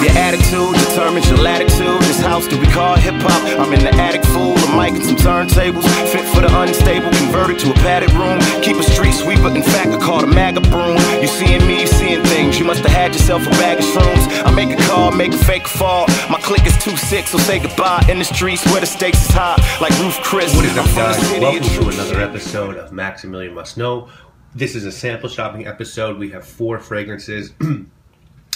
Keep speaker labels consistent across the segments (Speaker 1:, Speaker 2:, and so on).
Speaker 1: Your attitude determines your latitude. This house that we call hip-hop, I'm in the attic full of mic and some turntables. Fit for the unstable, converted to a padded room. Keep a street sweeper, in fact I call the MAGA broom. You seeing me, seeing things, you must have had yourself a bag of shrooms. I make a call, make a fake fall. My clique is too sick, so say goodbye. In the streets where the stakes is high, like Roof Chris.
Speaker 2: What is up, guys? Welcome to another episode of Maximilian Must Know. This is a sample shopping episode. We have 4 fragrances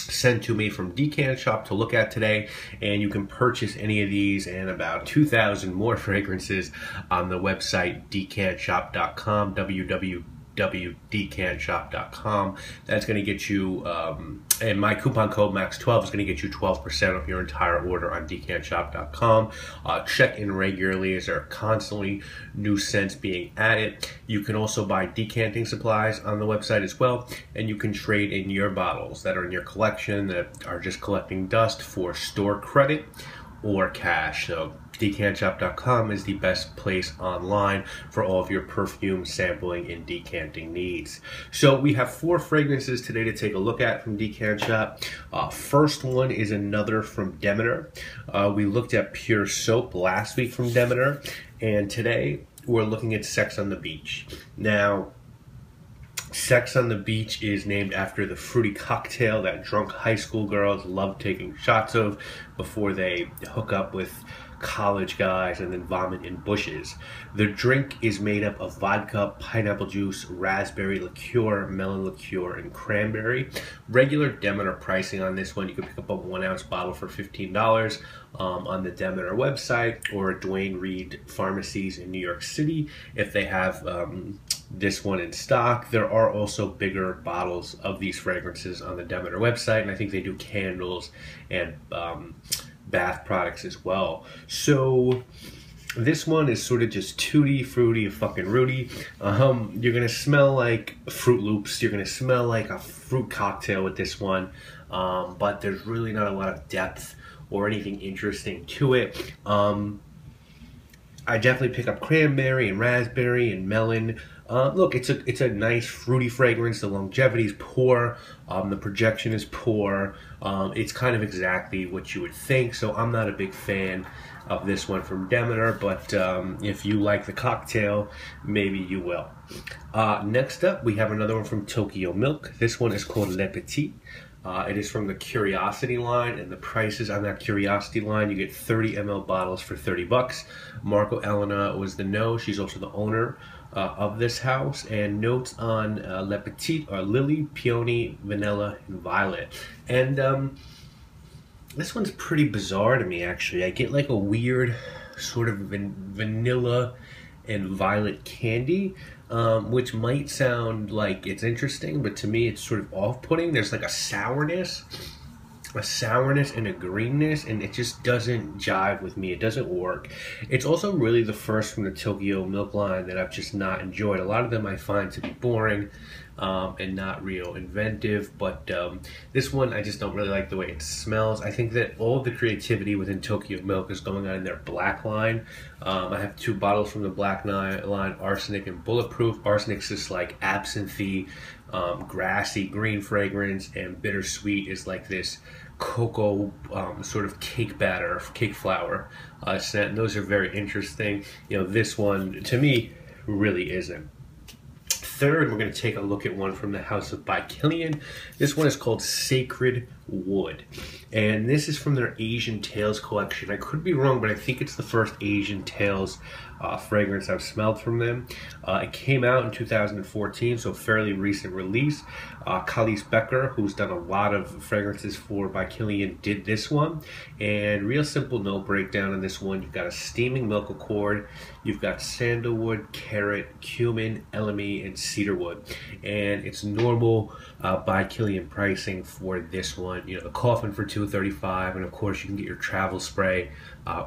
Speaker 2: sent to me from Decant Shop to look at today, and you can purchase any of these and about 2,000 more fragrances on the website decantshop.com, www.decantshop.com. That's going to get you, and my coupon code MAX12 is going to get you 12% off your entire order on decantshop.com. Check in regularly as there are constantly new scents being added. You can also buy decanting supplies on the website as well, and you can trade in your bottles that are in your collection that are just collecting dust for store credit or cash. So decantshop.com is the best place online for all of your perfume sampling and decanting needs. So we have 4 fragrances today to take a look at from Decant Shop. First one is another from Demeter. We looked at Pure Soap last week from Demeter, and today we're looking at Sex on the Beach. Now, Sex on the Beach is named after the fruity cocktail that drunk high school girls love taking shots of before they hook up with college guys and then vomit in bushes. The drink is made up of vodka, pineapple juice, raspberry liqueur, melon liqueur, and cranberry. Regular Demeter pricing on this one, you can pick up a 1-ounce bottle for $15 on the Demeter website or Duane Reade pharmacies in New York City if they have this one in stock. There are also bigger bottles of these fragrances on the Demeter website, and I think they do candles and bath products as well. So this one is sort of just tutti fruity and fucking rooty. You're gonna smell like Fruit Loops. You're gonna smell like a fruit cocktail with this one, but there's really not a lot of depth or anything interesting to it. I definitely pick up cranberry and raspberry and melon. Look, it's a nice fruity fragrance. The longevity is poor. The projection is poor. It's kind of exactly what you would think. So I'm not a big fan of this one from Demeter, but if you like the cocktail, maybe you will. Next up, we have another one from Tokyo Milk. This one is called Le Petit. It is from the Curiosity line, and the prices on that Curiosity line, you get 30 ml bottles for $30. Marco Elena was the nose. She's also the owner of this house, and notes on Le Petit are lily, peony, vanilla, and violet. And this one's pretty bizarre to me, actually. I get like a weird sort of vanilla and violet candy, which might sound like it's interesting, but to me it's sort of off-putting. There's like a sourness and a greenness, and it just doesn't jive with me. It doesn't work. It's also really the first from the Tokyo Milk line that I've just not enjoyed. A lot of them I find to be boring and not real inventive, but this one I just don't really like the way it smells. I think that all of the creativity within Tokyo Milk is going on in their black line. I have 2 bottles from the black line, Arsenic and Bulletproof. Arsenic's just like absinthe, grassy green fragrance, and Bittersweet is like this cocoa sort of cake batter, cake flour scent. And those are very interesting. You know, this one to me really isn't. Third, we're going to take a look at one from the house of KIlian. This one is called Sacred Wood, and this is from their Asian Tales collection. I could be wrong, but I think it's the first Asian Tales fragrance I've smelled from them. It came out in 2014, so fairly recent release. Khalees Becker, who's done a lot of fragrances for KIlian, did this one. And real simple note breakdown on this one. You've got a steaming milk accord, you've got sandalwood, carrot, cumin, elemi, and cedarwood. And it's normal KIlian pricing for this one. You know, the coffin for $235, and of course you can get your travel spray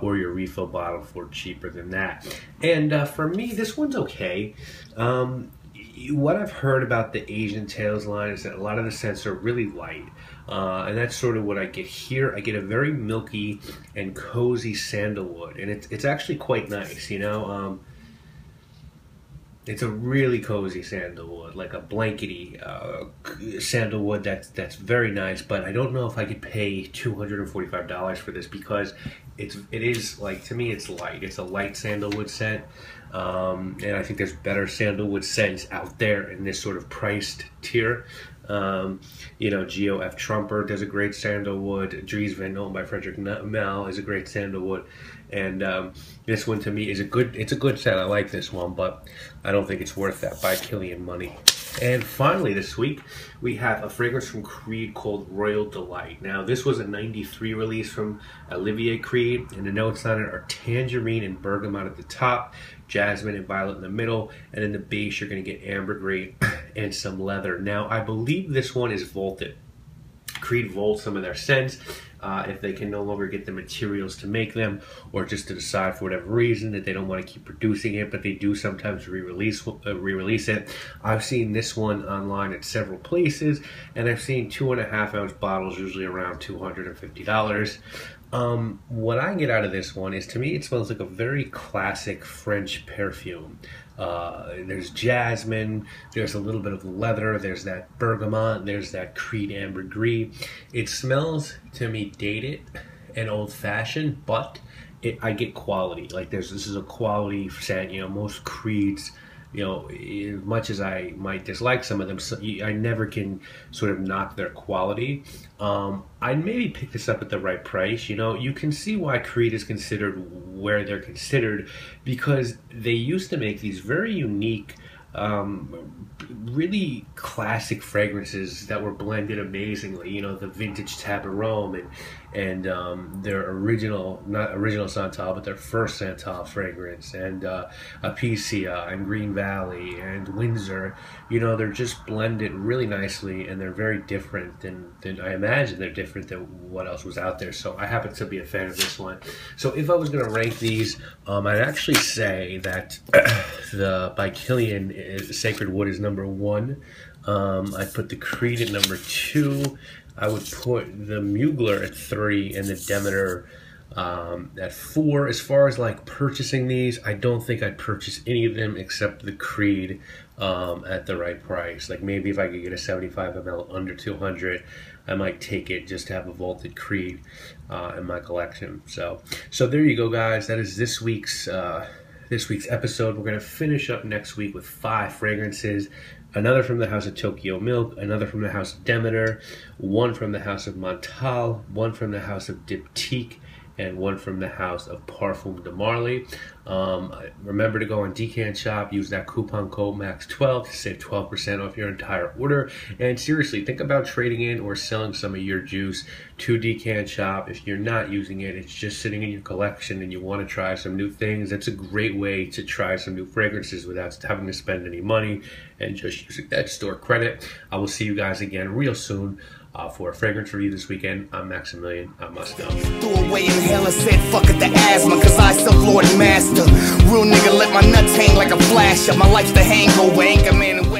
Speaker 2: or your refill bottle for cheaper than that. And for me, this one's okay. What I've heard about the Asian Tales line is that a lot of the scents are really light, and that's sort of what I get here. I get a very milky and cozy sandalwood, and it's actually quite nice, you know. It's a really cozy sandalwood, like a blankety sandalwood that's very nice. But I don't know if I could pay $245 for this because it is like, to me, it's light. It's a light sandalwood scent, and I think there's better sandalwood scents out there in this sort of priced tier. You know, Geo F. Trumper does a great sandalwood. Dries Van Noten by Frederick Mel is a great sandalwood. And this one to me is it's a good scent. I like this one, but I don't think it's worth that by KIlian money. And finally this week, we have a fragrance from Creed called Royal Delight. Now, this was a '93 release from Olivier Creed, and the notes on it are tangerine and bergamot at the top, jasmine and violet in the middle, and in the base you're going to get ambergris and some leather. Now, I believe this one is vaulted. Creed vaults some of their scents if they can no longer get the materials to make them, or just to decide for whatever reason that they don't want to keep producing it, but they do sometimes re-release it. I've seen this one online at several places, and I've seen 2.5 ounce bottles, usually around $250. What I get out of this one is, to me, it smells like a very classic French perfume. There's jasmine, there's a little bit of leather, there's that bergamot, there's that Creed ambergris. It smells, to me, dated and old-fashioned, but I get quality. Like, this is a quality scent. You know, most Creeds, you know, as much as I might dislike some of them, I never can sort of knock their quality. I'd maybe pick this up at the right price. You know, you can see why Creed is considered where they're considered, because they used to make these very unique, really classic fragrances that were blended amazingly. You know, the vintage Tabarome and their original, not original Santal, but their first Santal fragrance, and Apicia and Green Valley and Windsor. You know, they're just blended really nicely, and they're very different than I imagine they're different than what else was out there. So I happen to be a fan of this one. So if I was going to rank these, I'd actually say that the by KIlian Sacred Wood is number 1. I'd put the Creed at number 2. I would put the Mugler at 3 and the Demeter at 4. As far as like purchasing these, I don't think I'd purchase any of them except the Creed at the right price. Like, maybe if I could get a 75 ml under 200, I might take it just to have a vaulted Creed in my collection. So there you go, guys. That is this week's episode. We're going to finish up next week with 5 fragrances. Another from the house of Tokyo Milk, another from the house of Demeter, one from the house of Montal, one from the house of Petit, and one from the house of Parfum de Marly. Remember to go on Decant Shop, use that coupon code MAX12 to save 12% off your entire order. And seriously, think about trading in or selling some of your juice to Decant Shop. If you're not using it, it's just sitting in your collection and you want to try some new things, that's a great way to try some new fragrances without having to spend any money and just using that store credit. I will see you guys again real soon for a fragrance review this weekend. I'm Maximilian. I must go.
Speaker 3: Threw away inhaler, said fuck it, the asthma, cause I self-lord master. Real nigga let my nuts hang like a flasher. My life's the hangover, anchor man and